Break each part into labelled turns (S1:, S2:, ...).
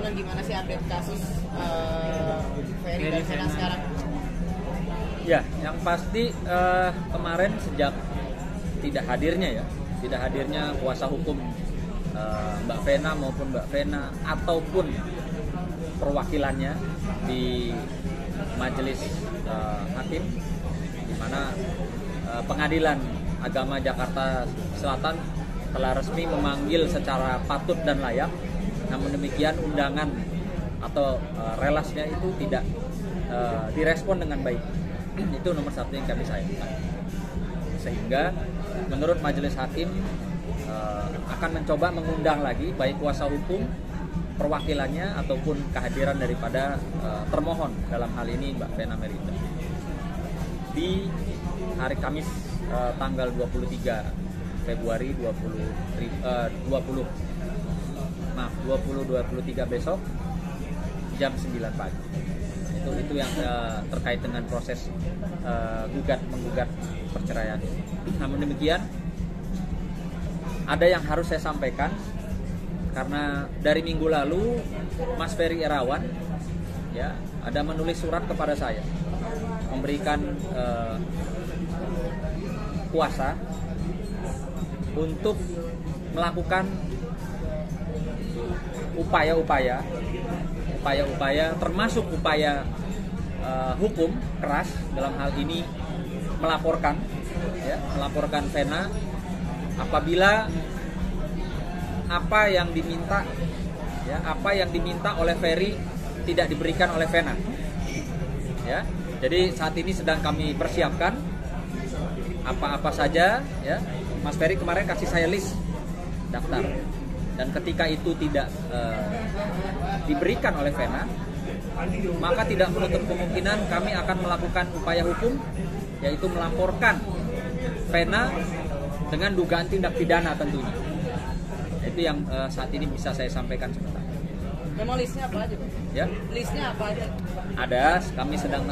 S1: Gimana sih update kasus Ferry dan Vena sekarang?
S2: Ya, yang pasti kemarin sejak tidak hadirnya kuasa hukum Mbak Vena maupun Mbak Vena ataupun perwakilannya di majelis hakim, di mana Pengadilan Agama Jakarta Selatan telah resmi memanggil secara patut dan layak. Namun demikian undangan atau relasnya itu tidak direspon dengan baik. Itu nomor satu yang kami sayangkan. Sehingga menurut majelis hakim akan mencoba mengundang lagi baik kuasa hukum, perwakilannya ataupun kehadiran daripada termohon dalam hal ini Mbak Vena Melinda di hari Kamis tanggal 23 Februari 2023 besok jam 9 pagi. Itu yang terkait dengan proses menggugat perceraian. Namun demikian ada yang harus saya sampaikan, karena dari minggu lalu Mas Ferry Irawan ya ada menulis surat kepada saya memberikan kuasa untuk melakukan upaya-upaya termasuk upaya hukum keras dalam hal ini melaporkan Vena apabila apa yang diminta oleh Ferry tidak diberikan oleh Vena. Ya. Jadi saat ini sedang kami persiapkan apa-apa saja ya. Mas Ferry kemarin kasih saya list daftar. Dan ketika itu tidak diberikan oleh Vena, maka tidak menutup kemungkinan kami akan melakukan upaya hukum, yaitu melaporkan Vena dengan dugaan tindak pidana tentunya. Itu yang saat ini bisa saya sampaikan sebentar.
S1: Memang listnya apa aja, Pak?
S2: Ya?
S1: Listnya apa aja?
S2: Ada, kami sedang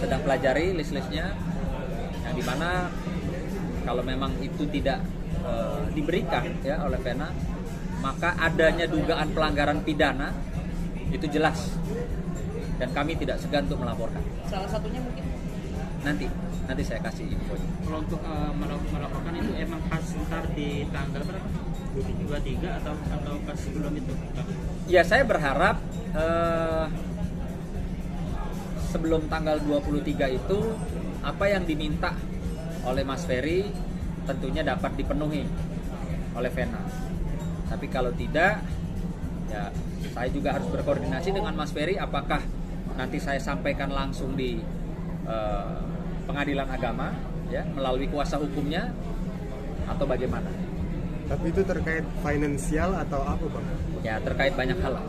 S2: sedang pelajari list-listnya, yang dimana kalau memang itu tidak diberikan ya oleh Vena, maka adanya dugaan pelanggaran pidana itu jelas dan kami tidak segan untuk melaporkan.
S1: Salah satunya mungkin
S2: nanti saya kasih info.
S3: Kalau untuk melaporkan itu emang pas ntar di tanggal berapa? 23 atau pas sebelum itu?
S2: Ya, saya berharap sebelum tanggal 23 itu apa yang diminta oleh Mas Ferry tentunya dapat dipenuhi oleh Vena. Tapi kalau tidak, ya saya juga harus berkoordinasi dengan Mas Ferry apakah nanti saya sampaikan langsung di Pengadilan Agama ya melalui kuasa hukumnya atau bagaimana.
S4: Tapi itu terkait finansial atau apa, Bang?
S2: Ya, terkait banyak hal.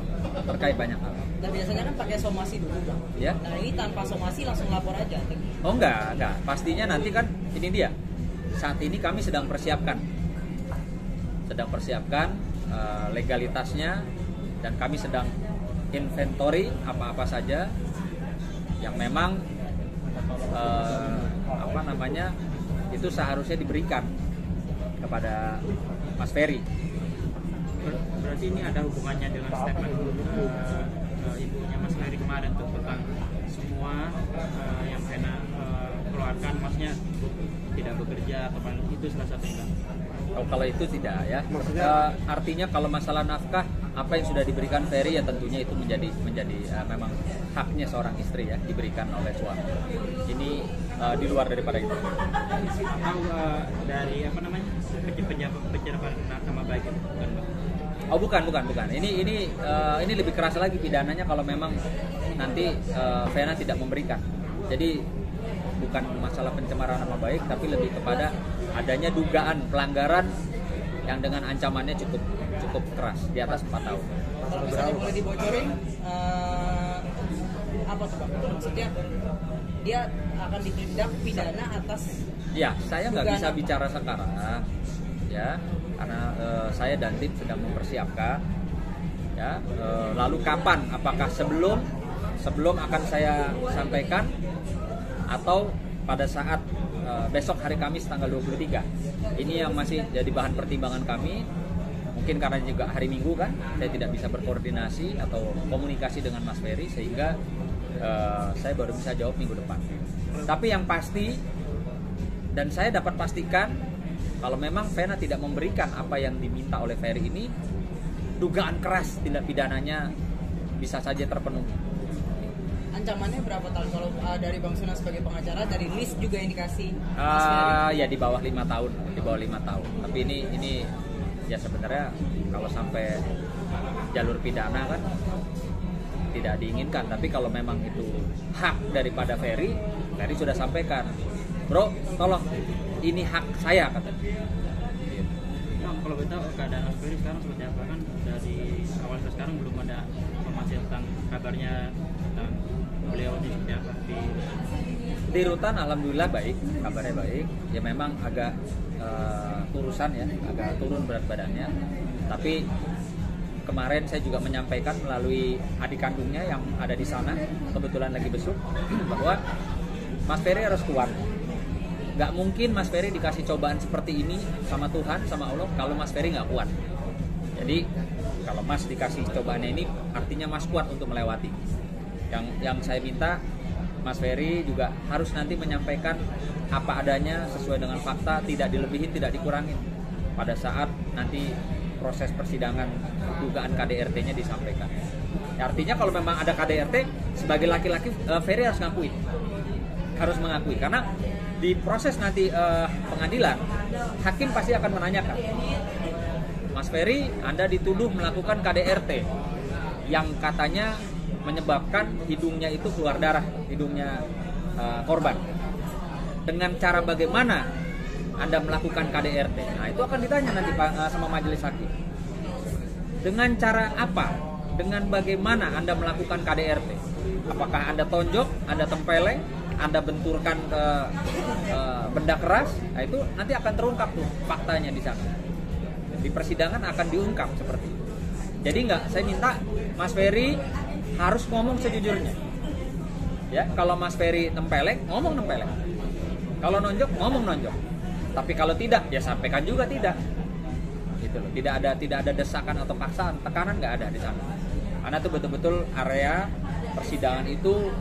S1: Dan biasanya kan pakai somasi dulu, Bang.
S2: Ya.
S1: Nah, ini tanpa somasi langsung lapor aja.
S2: Oh enggak. Pastinya nanti kan ini dia. Saat ini kami sedang persiapkan legalitasnya, dan kami sedang inventory apa-apa saja yang memang itu seharusnya diberikan kepada Mas Ferry.
S3: Berarti ini ada hubungannya dengan statement ibunya Mas Ferry kemarin tuh tentang semua yang Vena keluarkan, maksudnya tidak bekerja atau itu salah satunya.
S2: Kalau itu tidak ya. Artinya kalau masalah nafkah apa yang sudah diberikan Ferry ya tentunya itu menjadi memang haknya seorang istri ya diberikan oleh suami. Ini di luar daripada itu.
S3: Atau dari pencemaran nama baik itu bukan, Bang?
S2: Oh bukan. Ini lebih keras lagi pidananya kalau memang nanti Vena tidak memberikan. Jadi bukan masalah pencemaran nama baik, tapi lebih kepada adanya dugaan pelanggaran yang dengan ancamannya cukup keras di atas 4 tahun.
S1: Kalau misalnya boleh dibocorin, apa tuh, Bang? Maksudnya dia akan ditindak pidana atas?
S2: Ya, saya nggak bisa bicara sekarang, ya, karena saya dan tim sedang mempersiapkan, ya. Lalu kapan? Apakah sebelum akan saya sampaikan atau pada saat besok hari Kamis tanggal 23? Ini yang masih jadi bahan pertimbangan kami. mungkin karena juga hari Minggu kan, saya tidak bisa berkoordinasi atau komunikasi dengan Mas Ferry sehingga saya baru bisa jawab minggu depan. Tapi yang pasti, dan saya dapat pastikan kalau memang Vena tidak memberikan apa yang diminta oleh Ferry ini, dugaan keras tindak pidananya bisa saja terpenuhi.
S1: Ancamannya berapa tahun kalau dari Bang Sunan sebagai pengacara, dari list juga yang dikasih Mas Ferry?
S2: Ya di bawah 5 tahun, di bawah 5 tahun. Tapi ini ya sebenarnya kalau sampai jalur pidana kan tidak diinginkan. Tapi kalau memang itu hak daripada Ferry sudah sampaikan, bro, tolong ini hak saya, kata.
S3: Bang, kalau kita keadaan Mas Ferry sekarang seperti apa? Kan dari awal sampai sekarang belum ada informasi tentang kabarnya tentang beliau ini seperti apa
S2: di rutan. Alhamdulillah baik, kabarnya baik. Ya memang agak kurusan ya, agak turun berat badannya. Tapi kemarin saya juga menyampaikan melalui adik kandungnya yang ada di sana, kebetulan lagi besuk, bahwa Mas Ferry harus kuat. Gak mungkin Mas Ferry dikasih cobaan seperti ini sama Tuhan, sama Allah, kalau Mas Ferry gak kuat. Jadi kalau Mas dikasih cobaannya ini, artinya Mas kuat untuk melewati. Yang saya minta, Mas Ferry juga harus nanti menyampaikan apa adanya sesuai dengan fakta, tidak dilebihin, tidak dikurangin. Pada saat nanti proses persidangan dugaan KDRT-nya disampaikan. Ya, artinya kalau memang ada KDRT, sebagai laki-laki Ferry harus ngakuin. Harus mengakui, karena di proses nanti pengadilan, hakim pasti akan menanyakan, Mas Ferry, Anda dituduh melakukan KDRT yang katanya menyebabkan hidungnya itu keluar darah, hidungnya korban. Dengan cara bagaimana Anda melakukan KDRT? Nah, itu akan ditanya nanti sama majelis hakim. Dengan cara apa? Dengan bagaimana Anda melakukan KDRT? Apakah Anda tonjok, Anda tempeleng, Anda benturkan ke benda keras? Nah, itu nanti akan terungkap tuh faktanya di sana. Di persidangan akan diungkap seperti itu. Jadi saya minta Mas Ferry harus ngomong sejujurnya. Ya, kalau Mas Ferry nempeleng, ngomong nempeleng. Kalau nonjok, ngomong nonjok. Tapi kalau tidak, ya sampaikan juga tidak. Gitu loh. Tidak ada desakan atau paksaan, tekanan nggak ada di sana. Karena itu betul-betul area persidangan itu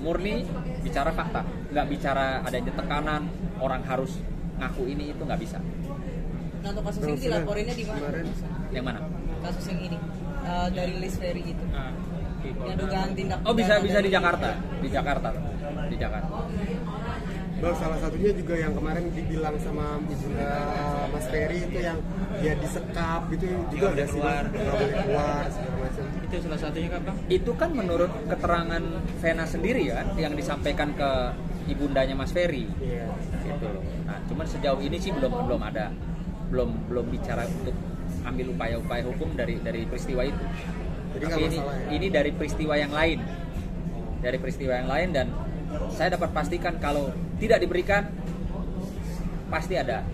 S2: murni bicara fakta, nggak bicara adanya tekanan, orang harus ngaku ini itu nggak bisa.
S1: Nah, untuk kasus ini dilaporinnya di mana?
S2: Yang mana?
S1: Kasus yang ini dari list Ferry itu. Yang dugaan tindak
S2: Oh, bisa di Jakarta. Di Jakarta.
S4: Bang, salah satunya juga yang kemarin dibilang sama ibunda Mas Ferry itu yang dia disekap gitu juga udah sih, nggak boleh keluar segala macam.
S3: Itu salah satunya kan, Bang?
S2: Itu kan menurut keterangan Vena sendiri kan yang disampaikan ke ibundanya Mas Ferry.
S4: Iya.
S2: Gitu loh. Nah, cuman sejauh ini sih belum ada belum bicara untuk ambil upaya-upaya hukum dari peristiwa itu.
S4: Jadi
S2: tapi ini dari peristiwa yang lain. Dari peristiwa yang lain, dan saya dapat pastikan kalau tidak diberikan pasti ada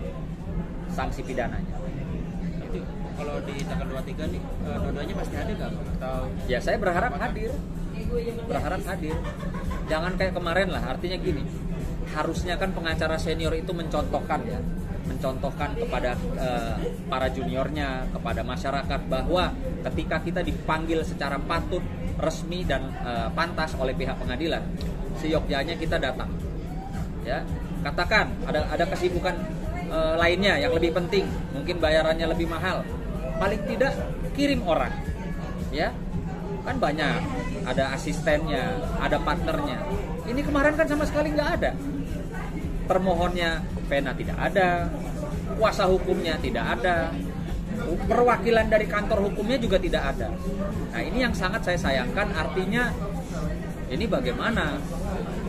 S2: sanksi pidananya.
S3: Itu kalau di tanggal 23 nih dua-duanya pasti ada nggak, atau
S2: Ya saya berharap hadir. Jangan kayak kemarin lah. Artinya gini, harusnya kan pengacara senior itu mencontohkan kepada para juniornya, kepada masyarakat, bahwa ketika kita dipanggil secara patut, resmi dan pantas oleh pihak pengadilan, seyogyanya kita datang. Ya, katakan ada kesibukan lainnya yang lebih penting, mungkin bayarannya lebih mahal, paling tidak kirim orang. Ya, kan banyak, ada asistennya, ada partnernya. Ini kemarin kan sama sekali nggak ada. Termohonnya Vena tidak ada, kuasa hukumnya tidak ada, perwakilan dari kantor hukumnya juga tidak ada. Nah, ini yang sangat saya sayangkan. Artinya ini bagaimana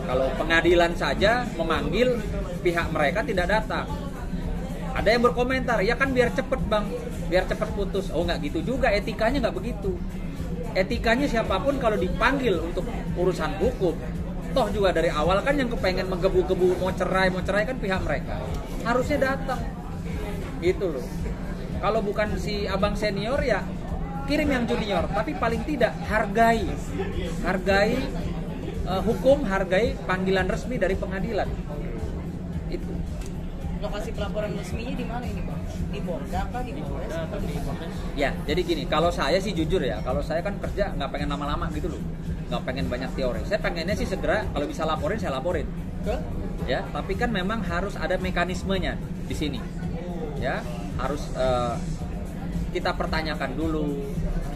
S2: kalau pengadilan saja memanggil, pihak mereka tidak datang. Ada yang berkomentar, ya kan biar cepet bang, biar cepet putus. Oh, nggak gitu juga, etikanya nggak begitu. Etikanya siapapun kalau dipanggil untuk urusan hukum, toh juga dari awal kan yang kepengen menggebu-gebu mau cerai kan pihak mereka, harusnya datang gitu loh. Kalau bukan si abang senior, ya kirim yang junior, tapi paling tidak hargai hukum, hargai panggilan resmi dari pengadilan itu.
S1: lokasi pelaporan resminya di mana ini Bang? Di Polda kah, di Polres?
S3: atau di Polres?
S2: Ya, jadi gini, kalau saya sih jujur ya, kalau saya kan kerja nggak pengen lama-lama gitu loh, nggak pengen banyak teori. Saya pengennya sih segera, kalau bisa laporin saya laporin,
S1: Ke?
S2: ya. Tapi kan memang harus ada mekanismenya di sini, ya. Harus kita pertanyakan dulu,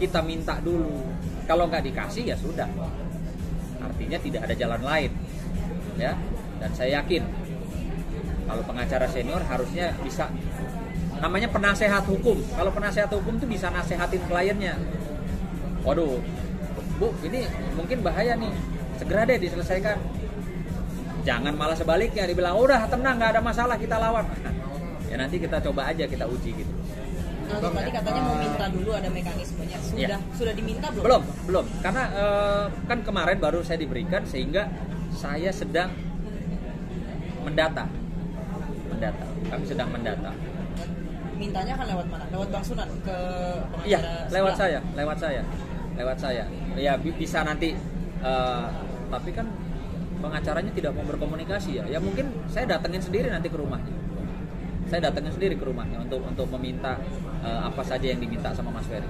S2: kita minta dulu. Kalau nggak dikasih ya sudah, artinya tidak ada jalan lain, ya. Dan saya yakin kalau pengacara senior harusnya bisa, namanya penasehat hukum. Kalau penasehat hukum tuh bisa nasehatin kliennya. Waduh, Bu, ini mungkin bahaya nih, segera deh diselesaikan. Jangan malah sebaliknya dibilang, udah tenang, nggak ada masalah, kita lawan. Ya nanti kita coba aja, kita uji gitu.
S1: Nah, tadi katanya mau minta dulu ada mekanismenya. Sudah diminta belum?
S2: Belum. Karena kan kemarin baru saya diberikan, sehingga saya sedang mendata. Kami sedang mendata.
S1: Mintanya kan lewat mana? Lewat Bang Sunan ke pengacara?
S2: Iya, lewat
S1: sebelah?
S2: saya. Ya bisa nanti. Tapi kan pengacaranya tidak mau berkomunikasi ya. Ya mungkin saya datengin sendiri nanti ke rumahnya. Untuk meminta apa saja yang diminta sama Mas Ferry.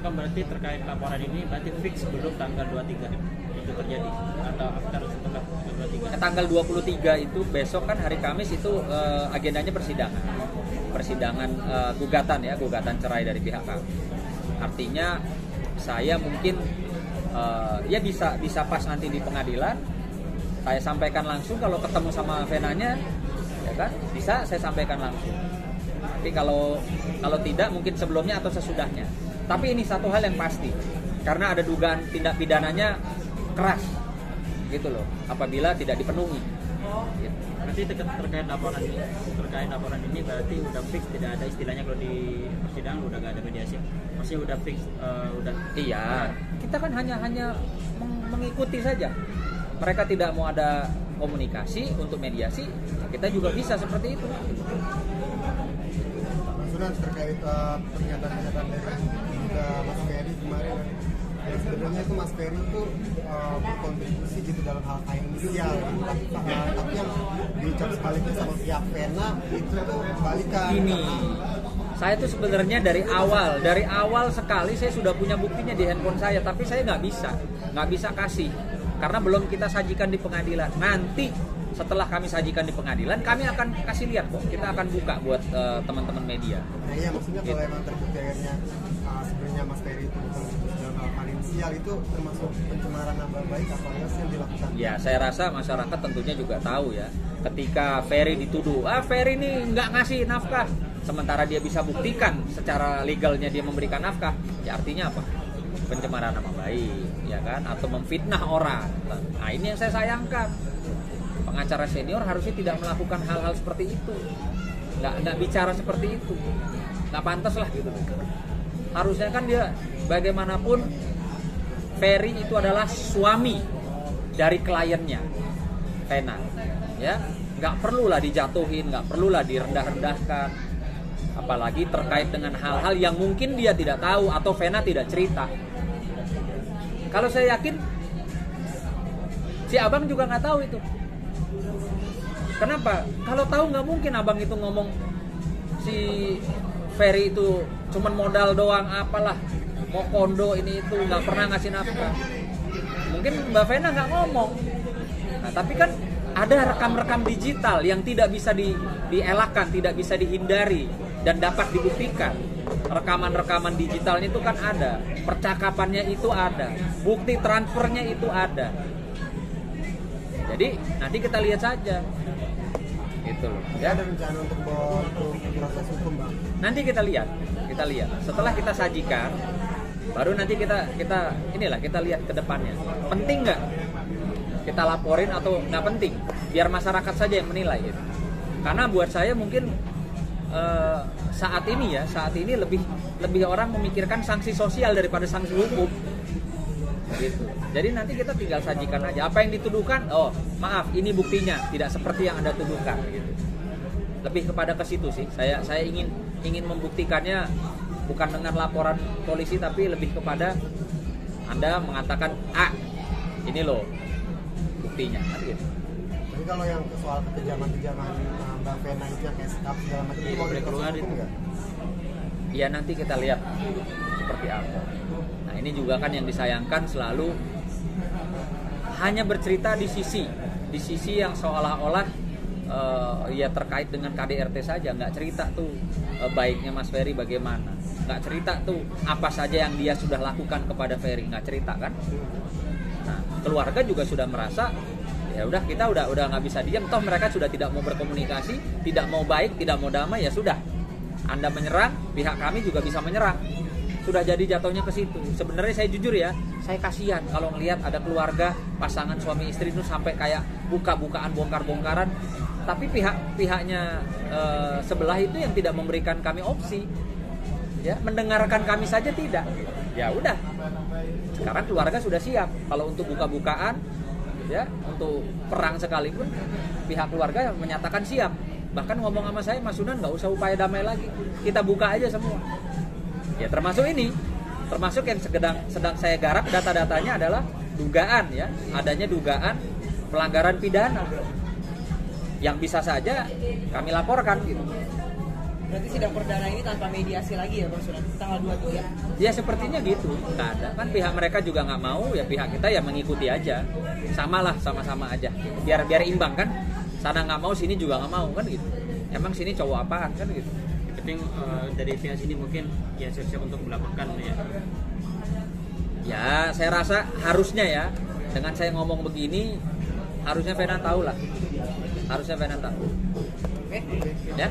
S3: Kan berarti terkait laporan ini berarti fix belum tanggal 23 itu terjadi atau after setelah tanggal 23?
S2: Tanggal 23 itu besok kan hari Kamis itu agendanya persidangan gugatan cerai dari pihak kami. Artinya saya mungkin ya bisa pas nanti di pengadilan saya sampaikan langsung, kalau ketemu sama Venanya ya kan bisa saya sampaikan langsung. Tapi kalau tidak mungkin sebelumnya atau sesudahnya. Tapi ini satu hal yang pasti, karena ada dugaan tindak pidananya keras gitu loh apabila tidak dipenuhi. Gitu.
S3: Berarti terkait laporan ini berarti udah fix, tidak ada istilahnya kalau di persidangan udah gak ada mediasi. Maksudnya udah fix, udah.
S2: Iya, kita kan hanya mengikuti saja. Mereka tidak mau ada komunikasi untuk mediasi, kita juga bisa seperti itu.
S4: Sunan, terkait pernyataan dari Mas Ferry kemarin, ya sebenarnya itu Mas Ferry itu berkontribusi gitu dalam hal finansial, tapi yang diucap sebaliknya sama pihak Vena itu tuh kebalikan.
S2: Ini saya tuh sebenarnya dari awal sekali saya sudah punya buktinya di handphone saya, tapi saya nggak bisa kasih karena belum kita sajikan di pengadilan. Nanti setelah kami sajikan di pengadilan, kami akan kasih lihat kok. Kita akan buka buat teman-teman media.
S4: Nah, iya, maksudnya kalau emang terbukti akhirnya sebenarnya Mas Ferry itu berkontribusi dalam hal finansial, itu termasuk pencemaran nama baik apa enggak sih yang dilakukan?
S2: Ya, saya rasa masyarakat tentunya juga tahu ya. Ketika Ferry dituduh, Ferry ini nggak ngasih nafkah, sementara dia bisa buktikan secara legalnya dia memberikan nafkah, ya artinya apa? Pencemaran nama baik, ya kan? Atau memfitnah orang. Nah, ini yang saya sayangkan. Pengacara senior harusnya tidak melakukan hal-hal seperti itu, nggak bicara seperti itu, nggak pantas lah gitu. Harusnya kan dia bagaimanapun Ferry itu adalah suami dari kliennya Vena, ya nggak perlulah dijatuhin, nggak perlulah direndah-rendahkan, apalagi terkait dengan hal-hal yang mungkin dia tidak tahu atau Vena tidak cerita. Kalau saya yakin si abang juga nggak tahu itu. Kenapa? Kalau tahu nggak mungkin abang itu ngomong si Ferry itu cuman modal doang, apalah mau kondo ini itu, nggak pernah ngasih nafkah. Mungkin Mbak Vena nggak ngomong. Nah, tapi kan ada rekam-rekam digital yang tidak bisa dielakkan, tidak bisa dihindari dan dapat dibuktikan. Rekaman-rekaman digitalnya itu kan ada, percakapannya itu ada, bukti transfernya itu ada. Jadi nanti kita lihat saja. Gitu loh.
S4: Ya, ada rencana untuk proses hukum, Bang.
S2: Nanti kita lihat. Setelah kita sajikan, baru nanti kita lihat ke depannya. Penting nggak kita laporin atau nggak penting? Biar masyarakat saja yang menilai. Gitu. Karena buat saya mungkin saat ini lebih orang memikirkan sanksi sosial daripada sanksi hukum. Gitu. Jadi nanti kita tinggal sajikan aja apa yang dituduhkan. Oh, maaf, ini buktinya tidak seperti yang Anda tuduhkan. Gitu. Lebih kepada ke situ sih. Saya ingin membuktikannya bukan dengan laporan polisi, tapi lebih kepada Anda mengatakan ini loh buktinya. Gitu.
S4: Jadi kalau yang soal kekejaman Mbak Vena itu yang kayak sikap segala macam itu mau
S3: Boleh keluar
S4: diproses hukum
S3: itu.
S4: nggak?
S2: Ya nanti kita lihat seperti apa. Nah ini juga kan yang disayangkan selalu hanya bercerita di sisi yang seolah-olah ya terkait dengan KDRT saja, nggak cerita tuh baiknya Mas Ferry bagaimana, nggak cerita tuh apa saja yang dia sudah lakukan kepada Ferry, nggak cerita kan. Nah keluarga juga sudah merasa ya udah kita udah nggak bisa diam, toh mereka sudah tidak mau berkomunikasi, tidak mau baik, tidak mau damai, ya sudah Anda menyerang, pihak kami juga bisa menyerang. Sudah jadi jatuhnya ke situ. Sebenarnya saya jujur ya, saya kasihan kalau ngelihat ada keluarga pasangan suami istri itu sampai kayak buka-bukaan, bongkar-bongkaran. Tapi pihaknya sebelah itu yang tidak memberikan kami opsi, ya mendengarkan kami saja tidak. Ya udah. Sekarang keluarga sudah siap kalau untuk buka-bukaan, ya untuk perang sekalipun pihak keluarga menyatakan siap. Bahkan ngomong sama saya, Mas Sunan nggak usah upaya damai lagi, kita buka aja semua. Ya termasuk ini, termasuk yang sedang saya garap data-datanya adalah dugaan ya, adanya dugaan pelanggaran pidana yang bisa saja kami laporkan gitu.
S1: Berarti sidang perdana ini tanpa mediasi lagi ya Bang Sunan, tanggal 23?
S2: Ya sepertinya gitu, nggak ada kan, pihak mereka juga nggak mau, ya pihak kita ya mengikuti aja, samalah sama-sama aja, biar imbang kan, sana nggak mau sini juga nggak mau kan gitu, emang sini cowok apaan kan gitu.
S3: Penting dari pihak sini mungkin ya siap-siap untuk melakukan ya.
S2: Ya saya rasa harusnya ya, dengan saya ngomong begini harusnya Vena tahu lah, harusnya Vena tahu.
S1: Oke.
S2: Ya.